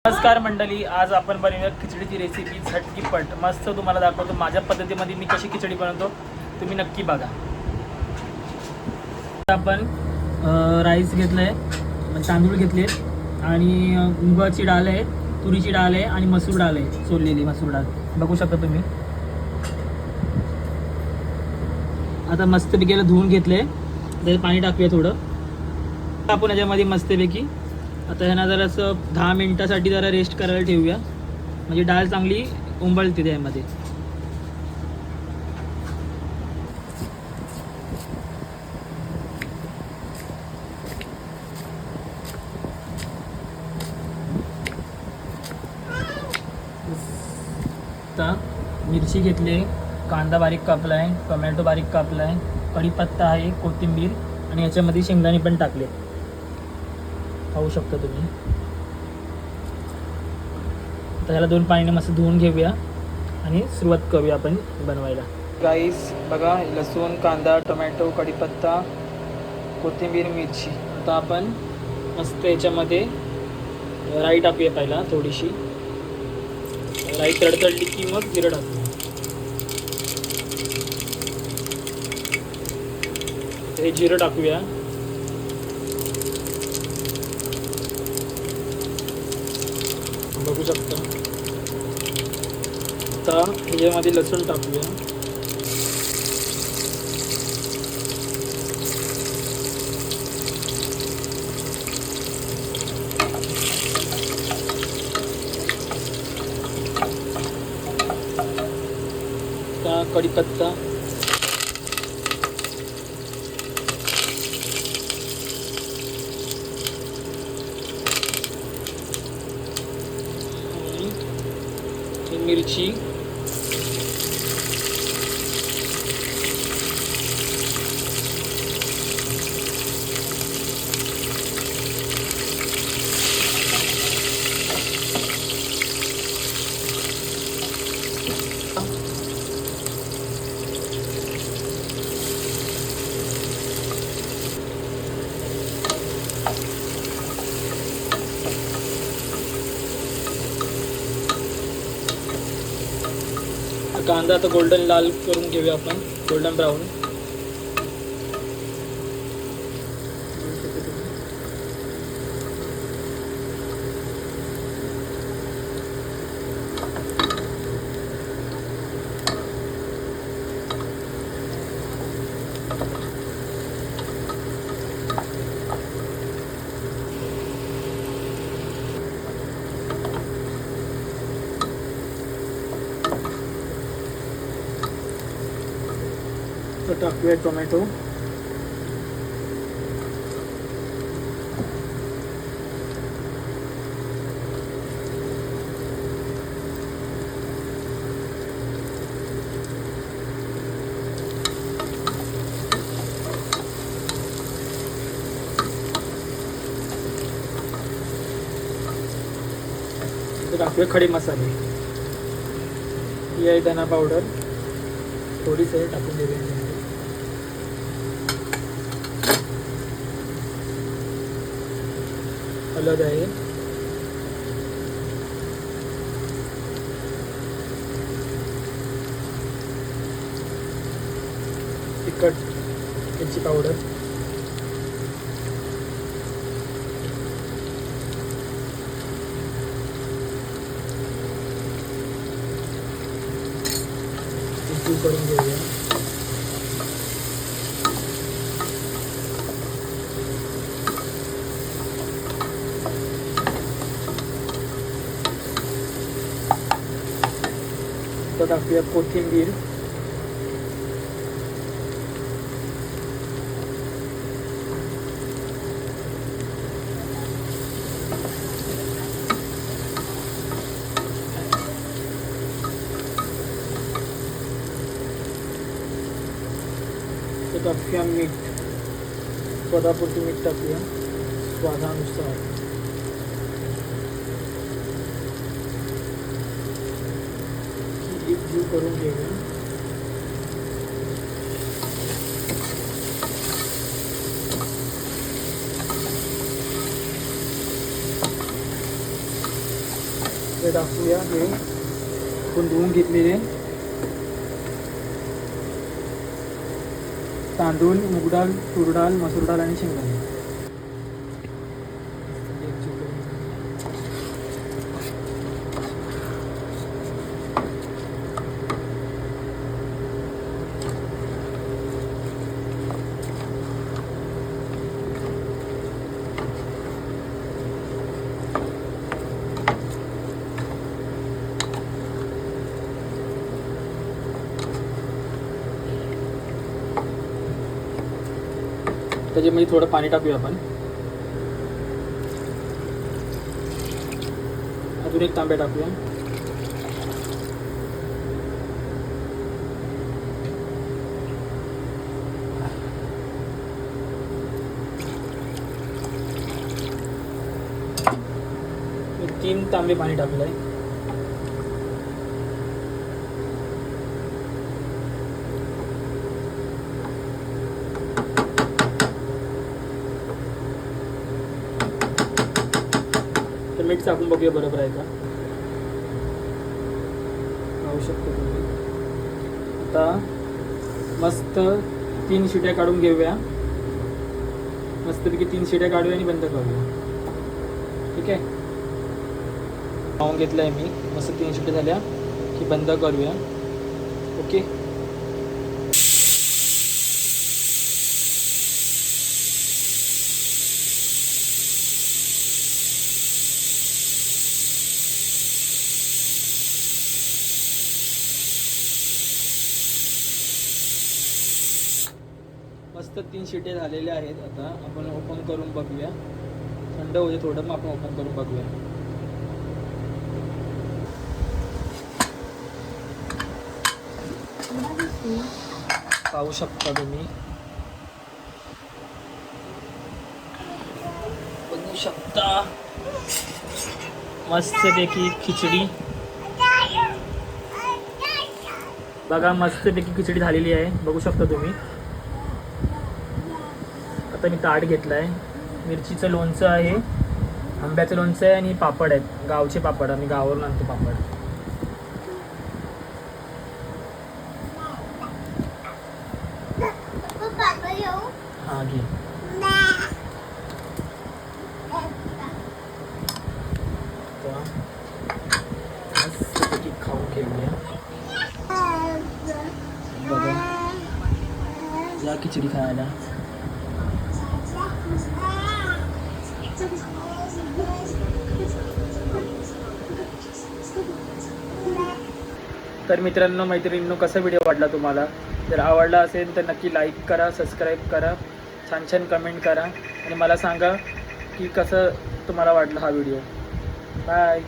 नमस्कार मंडळी, आज आपण बनवूया खिचडीची रेसिपी झटकीपट मस्त तुम्हाला दाखवतो. माझ्या पद्धतीमध्ये मी कशी खिचडी बनवतो तुम्ही नक्की बघा. आपण राईस घेतलंय, तांदूळ घेतले आणि मुगाची डाळ आहे, तुरीची डाळ आहे आणि मसूर डाळ आहे, सोललेली मसूर डाळ बघू शकता तुम्ही. आता मस्तपैकी धुवून घेतले, त्याच्यात पाणी टाकूया थोडं. आपण याच्यामध्ये मस्तपैकी आता ह्यांना जरासं 10 मिनिटासाठी जरा रेस्ट करायला ठेवूया, म्हणजे डाळ चांगली उंबळते त्यामध्ये. आता मिरची घेतली, कांदा बारीक कापला आहे, टोमॅटो बारीक कापला आहे, कढीपत्ता आहे, कोथिंबीर आणि याच्यामध्ये शेंगदाणे पण टाकले, पाहू शकता तुम्ही. तर ह्याला 2 पाण्याने मस्त धुवून घेऊया आणि सुरुवात करूया आपण बनवायला. राईस बघा, लसूण, कांदा, टोमॅटो, कढीपत्ता, कोथिंबीर, मिरची. आता आपण मस्त याच्यामध्ये राई टाकूया. पहिला थोडीशी राई तडतडली की मग जिरं टाकूया. हे जिरं टाकूया. बघू शकता. आता ह्याच्यामध्ये लसूण टाकूया. आता कढीपत्ता, मिरची, कांदा आता गोल्डन लाल करून घेऊया आपण, गोल्डन ब्राऊन. तर टाकूया टोमॅटो. टाकूया खडे मसाले. ही आहे धना पावडर, थोडीच आहे, टाकून देऊया. हळद आहे, तिखट मिरची पावडर, करून घेऊया. टाकूया कोथिंबीर, टाकूया मीठ, स्वतःपुरती मीठ टाकूया स्वादानुसार. जीव करून घेऊया. ते टाकूया हे आपण धुवून घेतलेले तांदूळ, मूग डाळ, तूर डाळ, मसूर डाळ आणि शेंगदाणे. त्याच्यामध्ये थोडं पाणी टाकूया आपण. अजून एक तांबे टाकूया. मी 3 तांबे पाणी टाकलंय. मीठ टाकून बघूया बरोबर आहे का. पाहू शकतो तुम्ही. आता मस्त 3 शिट्या काढून घेऊया. मस्तपैकी 3 शिट्या काढूया आणि बंद करूया. ठीक आहे. पाहून घेतलं आहे मी. मस्त 3 शिट्या झाल्या की बंद करूया. ओके. मस्त 3 शिट्या झालेल्या आहेत. आता आपण ओपन करून बघूया. थंड होते थोडं, मग आपण ओपन करून बघूया. पाहू शकता तुम्ही. बघू शकता मस्तपैकी खिचडी. बघा मस्तपैकी खिचडी झालेली आहे. बघू शकता तुम्ही. आता मी ताट घेतलं आहे. मिरचीचं लोणचं आहे, आंब्याचं लोणचं आहे आणि पापड आहेत. गावचे पापड, आम्ही गावावरून आणतो पापड. हां घे. मस्तपैकी खाऊन घेऊया. बघा या खिचडी खायला. तर मित्रांनो मैत्रिणींनो, कसा व्हिडिओ वाटला तुम्हाला? जर आवडला असेल तर नक्की लाईक करा, सबस्क्राईब करा, छान छान कमेंट करा आणि मला सांगा की कसं तुम्हाला वाटलं हा व्हिडिओ. बाय.